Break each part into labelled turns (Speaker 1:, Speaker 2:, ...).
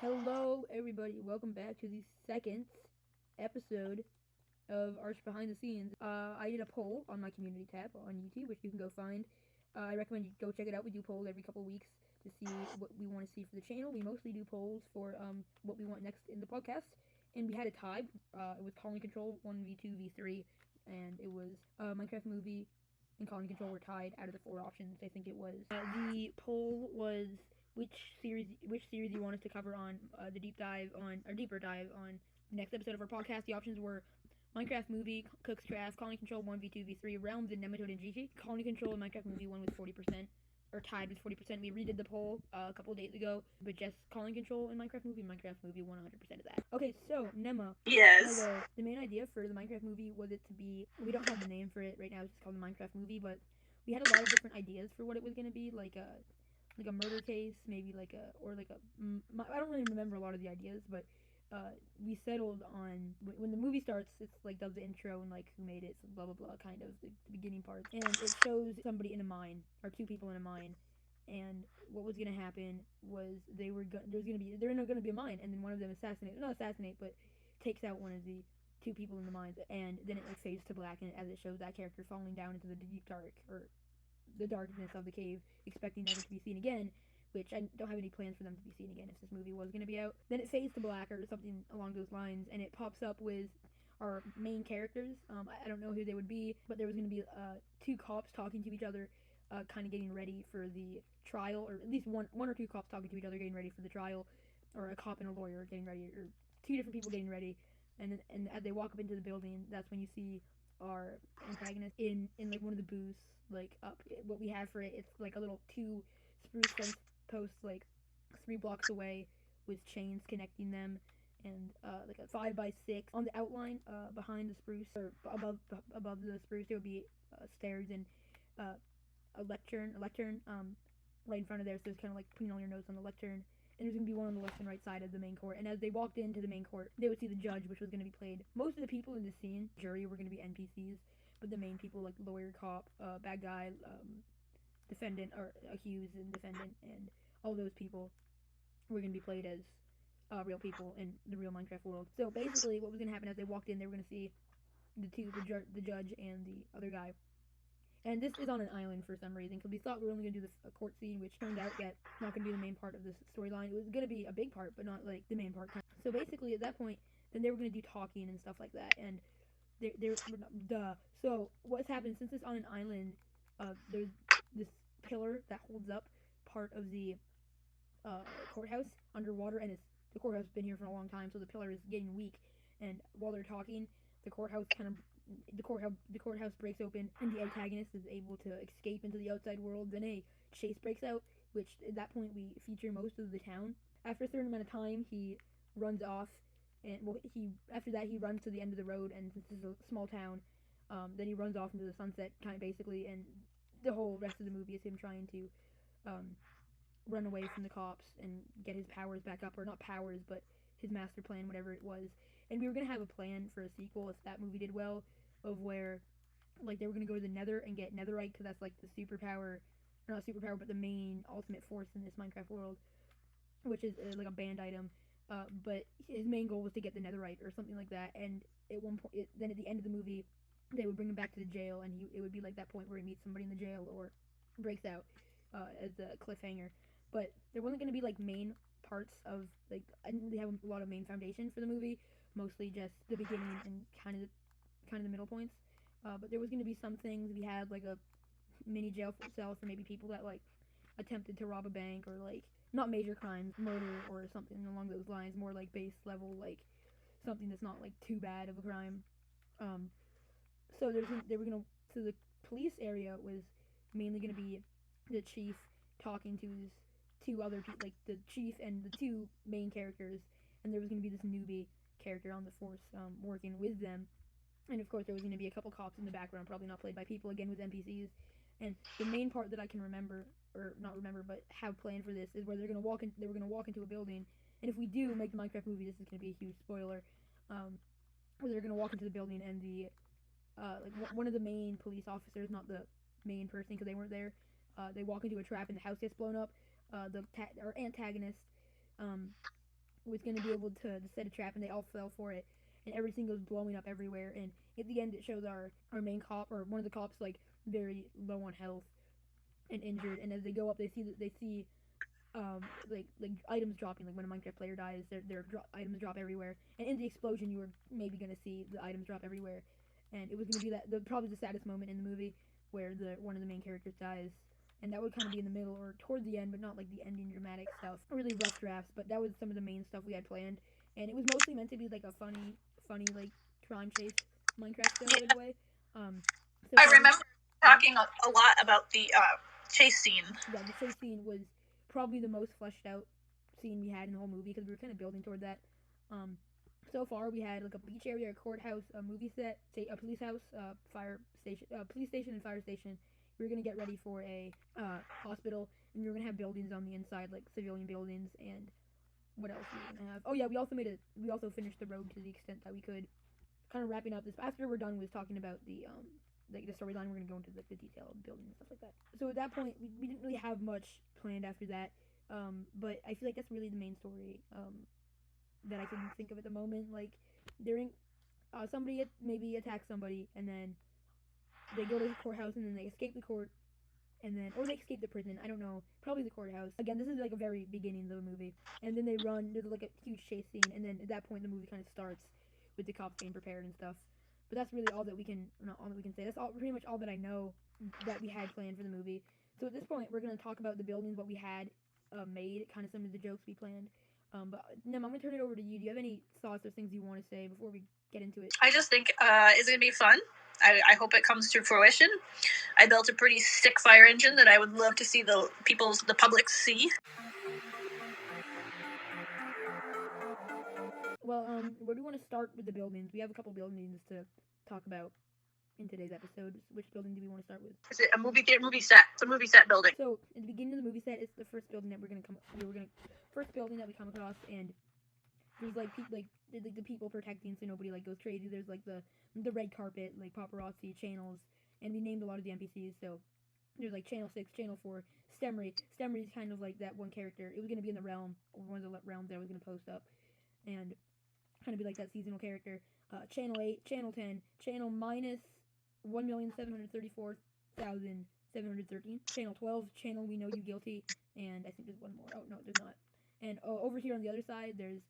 Speaker 1: Hello, everybody. Welcome back to the second episode of Arch Behind the Scenes. I did a poll on my community tab on YouTube, which you can go find. I recommend you go check it out. We do polls every couple weeks to see what we want to see for the channel. We mostly do polls for what we want next in the podcast. And we had a tie. It was Calling Control 1v2 v3, and it was Minecraft Movie and Calling Control were tied out of the four options. I think it was. The poll was which series you want us to cover on the deeper dive on next episode of our podcast. The options were Minecraft Movie, Cook's Craft, Calling Control 1v2 v3, Realms, and Nematode and Gigi. Calling Control and Minecraft Movie won with 40%, or tied with 40%. We redid the poll a couple days ago, but just Calling Control and Minecraft Movie won 100% of that. Okay, so Nema.
Speaker 2: Yes.
Speaker 1: Hello. The main idea for the Minecraft Movie was it to be. We don't have the name for it right now. It's just called the Minecraft Movie, but we had a lot of different ideas for what it was gonna be, like a murder case, maybe I don't really remember a lot of the ideas, but we settled on when the movie starts. It's like does the intro and like who made it, so blah blah blah, kind of the beginning part, and it shows somebody in a mine or two people in a mine, and what was gonna happen was they're gonna be a mine, and then one of them not assassinate, but takes out one of the two people in the mines, and then it like fades to black, and as it shows that character falling down into the deep dark or the darkness of the cave, expecting never to be seen again, which I don't have any plans for them to be seen again if this movie was going to be out. Then it fades to black or something along those lines, and it pops up with our main characters. I don't know who they would be, but there was going to be two cops talking to each other, kind of getting ready for the trial, or at least one or two cops talking to each other getting ready for the trial, or a cop and a lawyer getting ready, or two different people getting ready. And as they walk up into the building, that's when you see our antagonist in like one of the booths, like up what we have for it. It's like a little two spruce fence posts, like 3 blocks away, with chains connecting them, and like a 5x6 on the outline behind the spruce, or above the spruce there would be stairs and uh, a lectern right in front of there, so it's kind of like putting all your notes on the lectern. And there's going to be one on the left and right side of the main court. And as they walked into the main court, they would see the judge, which was going to be played. Most of the people in the scene, jury, were going to be NPCs, but the main people, like lawyer, cop, bad guy, defendant, or accused and defendant, and all those people were going to be played as real people in the real Minecraft world. So basically, what was going to happen as they walked in, they were going to see the judge and the other guy. And this is on an island for some reason, because we thought we were only going to do this court scene, which turned out that not going to be the main part of this storyline. It was going to be a big part, but not like the main part. So basically, at that point, then they were going to do talking and stuff like that. And they're duh. So what's happened since it's on an island? There's this pillar that holds up part of the courthouse underwater, and the courthouse has been here for a long time, so the pillar is getting weak. And while they're talking, the courthouse kind of the courthouse breaks open, and the antagonist is able to escape into the outside world. Then a chase breaks out, which at that point we feature most of the town. After a certain amount of time, he runs off, and he after that he runs to the end of the road, and since it's a small town, then he runs off into the sunset, kind of basically, and the whole rest of the movie is him trying to um, run away from the cops and get his powers back up, or not powers, but his master plan, whatever it was. And we were gonna have a plan for a sequel if that movie did well, of where like they were gonna go to the Nether and get Netherite, because that's like the superpower, or not superpower, but the main ultimate force in this Minecraft world, which is like a banned item. But his main goal was to get the Netherite or something like that. And at one point, then at the end of the movie, they would bring him back to the jail, and it would be like that point where he meets somebody in the jail or breaks out as a cliffhanger. But there wasn't going to be like main parts of like I didn't really have a lot of main foundation for the movie. Mostly just the beginning and kind of the middle points. But there was going to be some things. We had like a mini jail cell for maybe people that like attempted to rob a bank, or like not major crimes, murder or something along those lines, more like base level, like something that's not like too bad of a crime. Um, so they were gonna so the police area was mainly gonna be the chief talking to his two other people, like the chief and the two main characters, and there was gonna be this newbie character on the force working with them, and of course there was gonna be a couple cops in the background, probably not played by people, again with NPCs. And the main part that I can remember, or not remember, but have planned for this is where they were gonna walk into a building, and if we do make the Minecraft movie, this is gonna be a huge spoiler. Where they're gonna walk into the building, and the like one of the main police officers, not the main person because they weren't there. They walk into a trap and the house gets blown up. Our antagonist um, was going to be able to set a trap, and they all fell for it, and everything goes blowing up everywhere. And at the end, it shows our main cop, or one of the cops, like very low on health and injured. And as they go up, they see like items dropping. Like when a Minecraft player dies, items drop everywhere. And in the explosion, you were maybe gonna see the items drop everywhere. And it was gonna be probably the saddest moment in the movie where the one of the main characters dies. And that would kind of be in the middle or toward the end, but not like the ending dramatic stuff. Really rough drafts, but that was some of the main stuff we had planned. And it was mostly meant to be like a funny like crime chase Minecraft style in a way. So
Speaker 2: I remember talking a lot about the chase scene.
Speaker 1: Yeah, the chase scene was probably the most fleshed out scene we had in the whole movie because we were kind of building toward that. So far we had like a beach area, a courthouse, a movie set, a police house, fire station, police station and fire station. We were gonna get ready for a hospital, and we were gonna have buildings on the inside, like civilian buildings, and what else we were gonna have? Oh yeah, we also finished the road to the extent that we could. Kind of wrapping up this after we're done with talking about the storyline, we're gonna go into like the detail of the building and stuff like that. So at that point, we didn't really have much planned after that. But I feel like that's really the main story that I can think of at the moment. Like during somebody maybe attacks somebody, and then they go to the courthouse, and then they escape the court, and then or they escape the prison. I don't know. Probably the courthouse. Again, this is like a very beginning of the movie, and then they run. There's like a huge chase scene, and then at that point, the movie kind of starts with the cops getting prepared and stuff. But that's really all that we can say. That's pretty much all that I know that we had planned for the movie. So at this point, we're gonna talk about the buildings, what we had made, kind of some of the jokes we planned. But Nem, I'm gonna turn it over to you. Do you have any thoughts or things you want to say before we get into it?
Speaker 2: I just think it's gonna be fun. I hope it comes to fruition. I built a pretty sick fire engine that I would love to see the public see.
Speaker 1: Well, where do you want to start with the buildings? We have a couple buildings to talk about in today's episode. Which building do we want to start with?
Speaker 2: Is it a movie theater, movie set? It's a movie set building.
Speaker 1: So in the beginning of the movie set, it's the first building that first building that we come across, and there's like the people protecting so nobody like goes crazy. There's like the red carpet, like paparazzi channels, and we named a lot of the NPCs. So there's like Channel 6, Channel 4, Stemry. Stemry's kind of like that one character. It was gonna be in the realm, or one of the realms that I was gonna post up, and kind of be like that seasonal character. Channel 8, Channel 10, Channel minus 1,734,713. Channel 12, Channel We Know You Guilty, and I think there's one more. Oh no, there's not. And over here on the other side, there's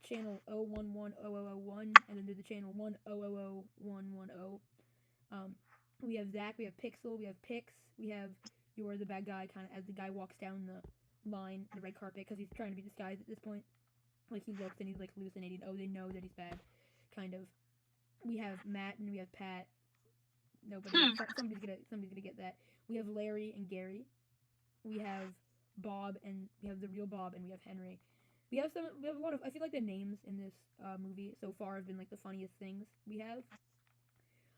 Speaker 1: Channel 0110001, and then there's the Channel 1000110. We have Zach, we have Pixel, we have Pix, we have You're the Bad Guy, kind of as the guy walks down the line, the red carpet, because he's trying to be disguised at this point. Like he looks and he's like hallucinating. Oh, they know that he's bad, kind of. We have Matt and we have Pat. Somebody's gonna get that. We have Larry and Gary. We have Bob, and we have the real Bob, and we have Henry. We have a lot of. I feel like the names in this movie so far have been like the funniest things we have.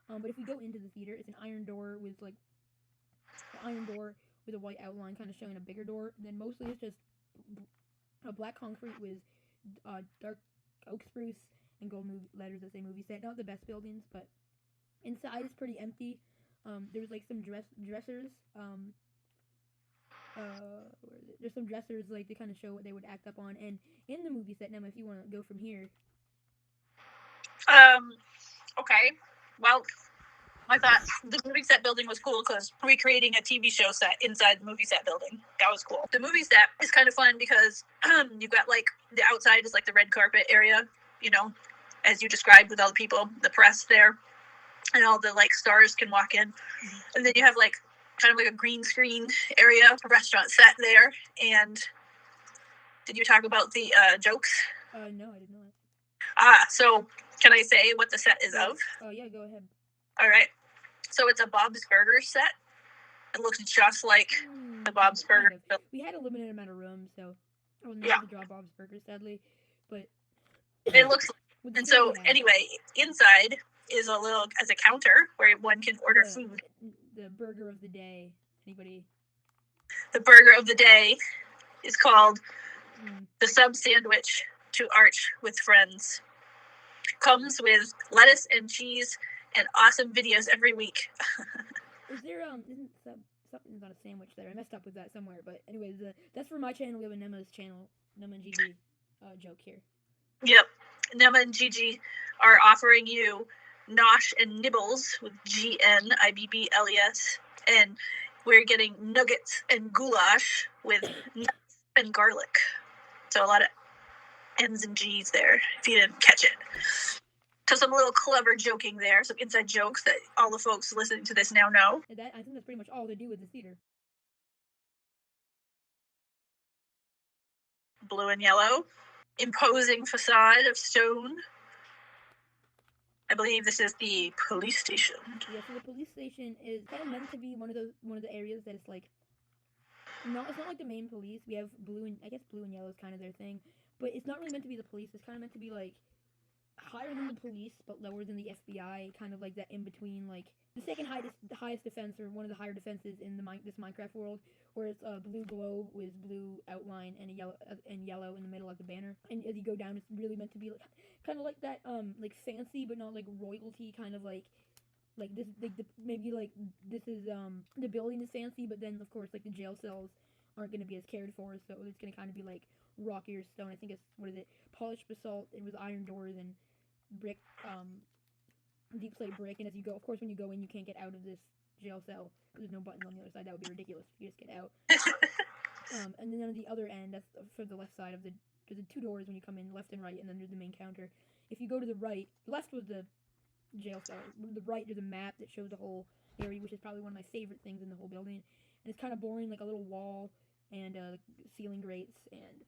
Speaker 1: But if we go into the theater, it's an iron door with like an iron door with a white outline, kind of showing a bigger door. And then mostly it's just a black concrete with dark oak spruce and gold letters that say movie set. Not the best buildings, but inside is pretty empty. There's like some dressers. Where is it? There's some dressers like to kind of show what they would act up on. And in the movie set, now if you want to go from here.
Speaker 2: Okay. Well, I thought the movie set building was cool because recreating a TV show set inside the movie set building. That was cool. The movie set is kind of fun because you've got like the outside is like the red carpet area, you know, as you described with all the people, the press there, and all the like stars can walk in. Mm-hmm. And then you have like kind of like a green screen area, a restaurant set there. And did you talk about the jokes?
Speaker 1: No, I did not.
Speaker 2: So can I say what the set is of?
Speaker 1: Oh yeah, go ahead.
Speaker 2: All right. So it's a Bob's Burger set. It looks just like the Bob's Burger.
Speaker 1: Kind of. We had a limited amount of room, so I wasn't able to draw Bob's Burger, sadly. But
Speaker 2: it looks like, and so anyway, inside is as a counter where one can order food.
Speaker 1: The burger of the day. Anybody?
Speaker 2: The burger of the day is called the sub sandwich to arch with friends. Comes with lettuce and cheese and awesome videos every week.
Speaker 1: Is there something's not a sandwich there? I messed up with that somewhere, but anyways, that's for my channel. We have a Nema's channel, Nema and GB. joke here.
Speaker 2: Yep. Nema and Gigi are offering you Nosh and Nibbles with GNIBBLES, and we're getting nuggets and goulash with nuts and garlic. So a lot of N's and G's there, if you didn't catch it. So some little clever joking there, some inside jokes that all the folks listening to this now know.
Speaker 1: And I think that's pretty much all they do with the theater.
Speaker 2: Blue and yellow, imposing facade of stone. I believe this is the police station.
Speaker 1: Yeah, so the police station is kind of meant to be one of the areas that it's like, no, it's not like the main police. We have blue and yellow is kind of their thing, but it's not really meant to be the police. It's kind of meant to be like higher than the police but lower than the FBI, kind of like that in between, like the second highest defense, or one of the higher defenses in this Minecraft world, where it's a blue globe with blue outline and a yellow in the middle of the banner. And as you go down, it's really meant to be like kind of like that, like fancy but not like royalty, kind of like this, like maybe like this is the building is fancy, but then of course like the jail cells aren't going to be as cared for, so it's going to kind of be like rockier stone. I think it's, what is it, polished basalt and with iron doors and brick, deep slate brick. And as you go, of course, when you go in, you can't get out of this jail cell because there's no buttons on the other side. That would be ridiculous if you just get out. And then on the other end, that's for the left side of there's the two doors when you come in, left and right, and then there's the main counter. If you go to the right, left was the jail cell. The right, there's a map that shows the whole area, which is probably one of my favorite things in the whole building. And it's kind of boring, like a little wall and ceiling grates and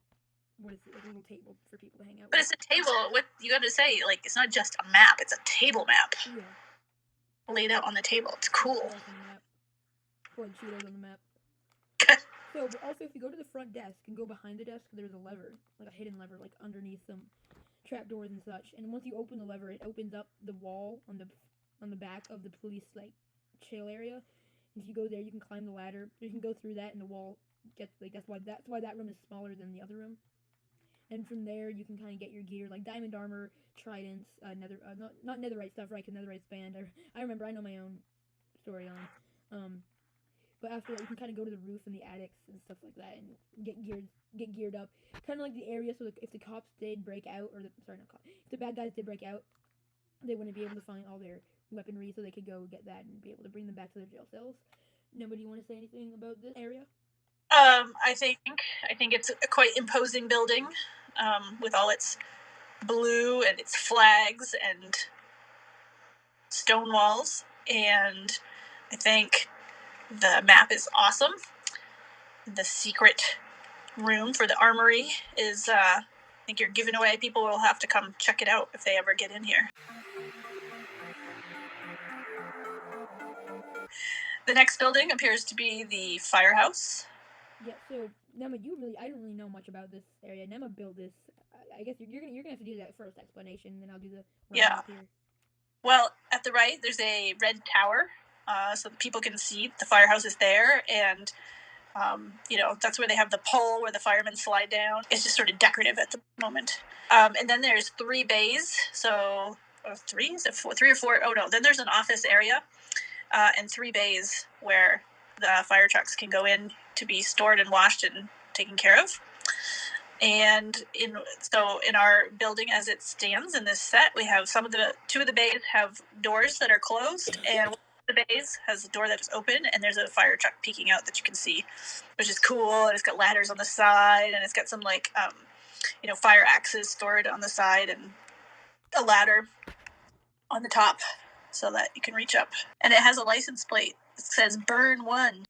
Speaker 1: what is it, like a little table for people to hang out with.
Speaker 2: But it's a table. What you got to say? Like, it's not just a map; it's a table map.
Speaker 1: Yeah.
Speaker 2: Laid out on the table. It's cool.
Speaker 1: On the map. Pour the Cheetos on the map. So, but also if you go to the front desk and go behind the desk, there's a lever, like a hidden lever, like underneath some trapdoors and such. And once you open the lever, it opens up the wall on the back of the police like chill area. And if you go there, you can climb the ladder. You can go through that, and the wall gets like that's why that room is smaller than the other room. And from there, you can kind of get your gear, like diamond armor, tridents, not netherite stuff, right? Because netherite's banned. I remember, I know my own story on. But after that, you can kind of go to the roof and the attics and stuff like that, and get geared up. Kind of like the area, so if the cops did break out, if the bad guys did break out, they wouldn't be able to find all their weaponry, so they could go get that and be able to bring them back to their jail cells. Nobody want to say anything about this area?
Speaker 2: I think it's a quite imposing building, with all its blue and its flags and stone walls, and I think the map is awesome. The secret room for the armory is, I think you're giving away. People will have to come check it out if they ever get in here. The next building appears to be the firehouse.
Speaker 1: Yeah, so Nema, I don't really know much about this area. Nema built this. I guess you're gonna have to do that first explanation, and then I'll do the
Speaker 2: yeah.
Speaker 1: Here.
Speaker 2: Well, at the right, there's a red tower, so that people can see the firehouse is there, and that's where they have the pole where the firemen slide down. It's just sort of decorative at the moment. And then there's 3 bays, so 3 is it 4? 3 or 4? Oh no, then there's an office area, and 3 bays where the fire trucks can go in to be stored and washed and taken care of. And in our building as it stands in this set, we have 2 of the bays have doors that are closed, and one of the bays has a door that is open, and there's a fire truck peeking out that you can see, which is cool. And it's got ladders on the side, and it's got some like fire axes stored on the side, and a ladder on the top so that you can reach up. And it has a license plate. It says Burn 1.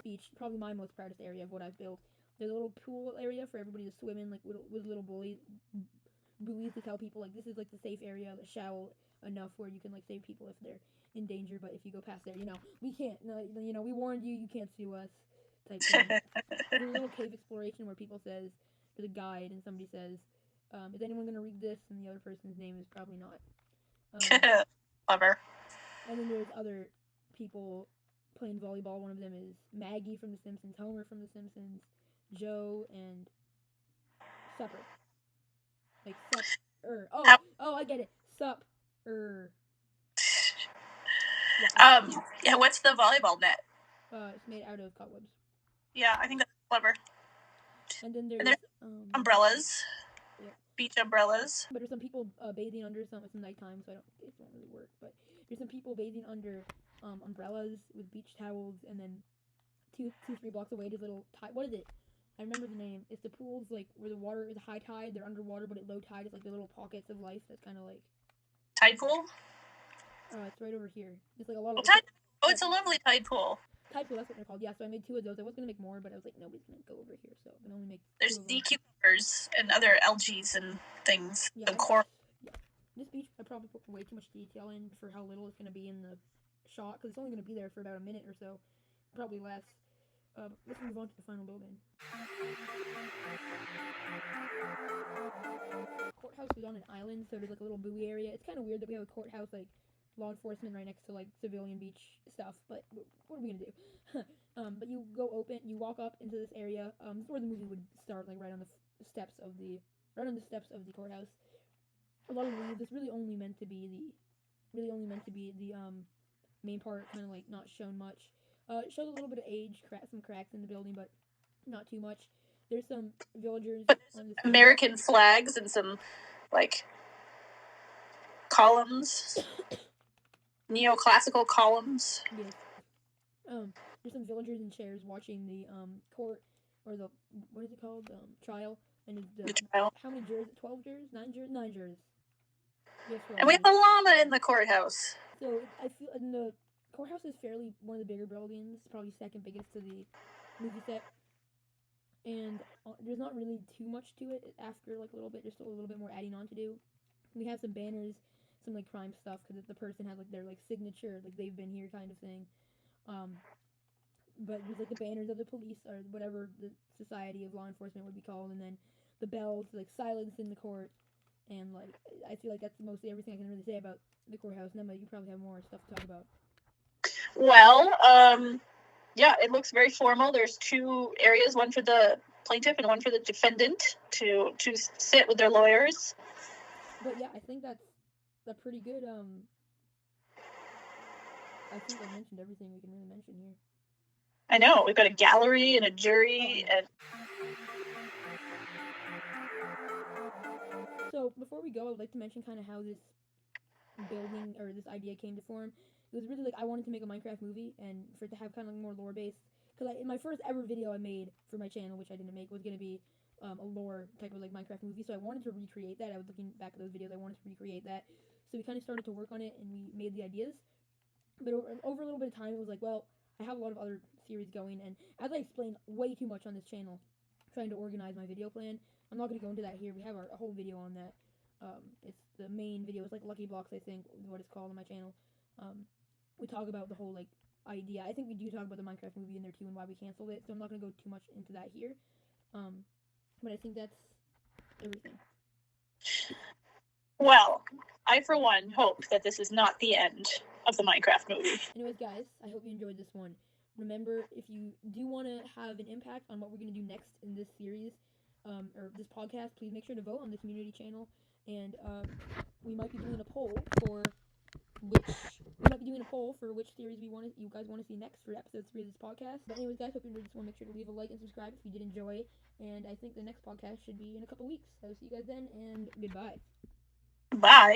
Speaker 1: Beach, probably my most proudest area of what I've built. There's a little pool area for everybody to swim in, like with little buoys to tell people like this is like the safe area, the shallow enough where you can like save people if they're in danger. But if you go past there, we can't. We warned you. You can't sue us. Type thing. There's a little cave exploration where people says there's a guide and somebody says, "Is anyone gonna read this?" And the other person's name is probably not.
Speaker 2: Clever.
Speaker 1: And then there's other people playing volleyball. One of them is Maggie from The Simpsons, Homer from The Simpsons, Joe, and Supper. Like Sup-er. Oh, I get it. Sup-er.
Speaker 2: Yeah, what's the volleyball net?
Speaker 1: It's made out of cobwebs.
Speaker 2: Yeah, I think that's clever.
Speaker 1: And then there's
Speaker 2: umbrellas.
Speaker 1: Yeah.
Speaker 2: Beach umbrellas.
Speaker 1: But there's some people bathing under some. It's nighttime, so it won't really work. But there's some people bathing under umbrellas with beach towels, and then 3 blocks away there's little what is it? I remember the name. It's the pools like where the water is high tide, they're underwater, but at low tide it's like the little pockets of life. That's kind of like
Speaker 2: tide pool.
Speaker 1: It's right over here. It's like a lot of.
Speaker 2: It's a lovely tide pool.
Speaker 1: Tide pool, that's what they're called. Yeah, so I made 2 of those. I was gonna make more, but I was like, nobody's gonna go over here, so I can only make.
Speaker 2: There's sea cucumbers and other algaes and things.
Speaker 1: Yeah,
Speaker 2: the coral.
Speaker 1: Yeah, this beach I probably put way too much detail in for how little it's gonna be in the shot, because it's only gonna be there for about a minute or so, probably less. Let's move on to the final building. Courthouse is on an island, so there's like a little buoy area. It's kind of weird that we have a courthouse, like law enforcement right next to like civilian beach stuff, but what are we gonna do? But you walk up into this area. This is where the movie would start, like right on the steps of the courthouse. A lot of leaves. It's really only meant to be the main part, kind of like not shown much. It shows a little bit of age, some cracks in the building, but not too much. There's some villagers. On this
Speaker 2: American flags and some, like, columns. Neoclassical columns.
Speaker 1: Yes. There's some villagers in chairs watching the court, or the, what is it called? Trial. And
Speaker 2: the trial.
Speaker 1: How many jurors? 12 jurors? 9 jurors? 9 jurors.
Speaker 2: Yes, and we have a llama in the courthouse.
Speaker 1: So I feel in the courthouse is fairly one of the bigger buildings, probably second biggest to the movie set, and there's not really too much to it. After like a little bit, there's still a little bit more adding on to do. We have some banners, some like crime stuff, because the person has like their like signature, like they've been here kind of thing. But there's like the banners of the police or whatever the society of law enforcement would be called, and then the bells like silence in the court. And like I feel like that's mostly everything I can really say about the courthouse. Nemma, you probably have more stuff to talk about.
Speaker 2: Well, yeah, it looks very formal. There's 2 areas, one for the plaintiff and one for the defendant to sit with their lawyers.
Speaker 1: But yeah, I think that's a pretty good. I think I mentioned everything we can really mention here.
Speaker 2: I know, we've got a gallery and a jury and.
Speaker 1: So before we go, I would like to mention kind of how this building or this idea came to form. It was really like I wanted to make a Minecraft movie, and for it to have kind of like more lore based. Because in my first ever video I made for my channel, which I didn't make, was gonna be a lore type of like Minecraft movie. So I wanted to recreate that. I was looking back at those videos. I wanted to recreate that. So we kind of started to work on it, and we made the ideas. But over a little bit of time, it was like, well, I have a lot of other series going, and as I explained way too much on this channel, trying to organize my video plan. I'm not going to go into that here. We have a whole video on that. It's the main video. It's like Lucky Blocks, I think, is what it's called on my channel. We talk about the whole, like, idea. I think we do talk about the Minecraft movie in there, too, and why we canceled it. So I'm not going to go too much into that here. But I think that's everything.
Speaker 2: Well, I, for one, hope that this is not the end of the Minecraft movie.
Speaker 1: Anyways, guys, I hope you enjoyed this one. Remember, if you do want to have an impact on what we're going to do next in this series, or this podcast, please make sure to vote on the community channel, and we might be doing a poll for which series you guys want to see next for episode 3 of this podcast. But anyways, guys, hope you enjoyed this one. Make sure to leave a like and subscribe if you did enjoy, and I think the next podcast should be in a couple weeks. So see you guys then, and goodbye.
Speaker 2: Bye.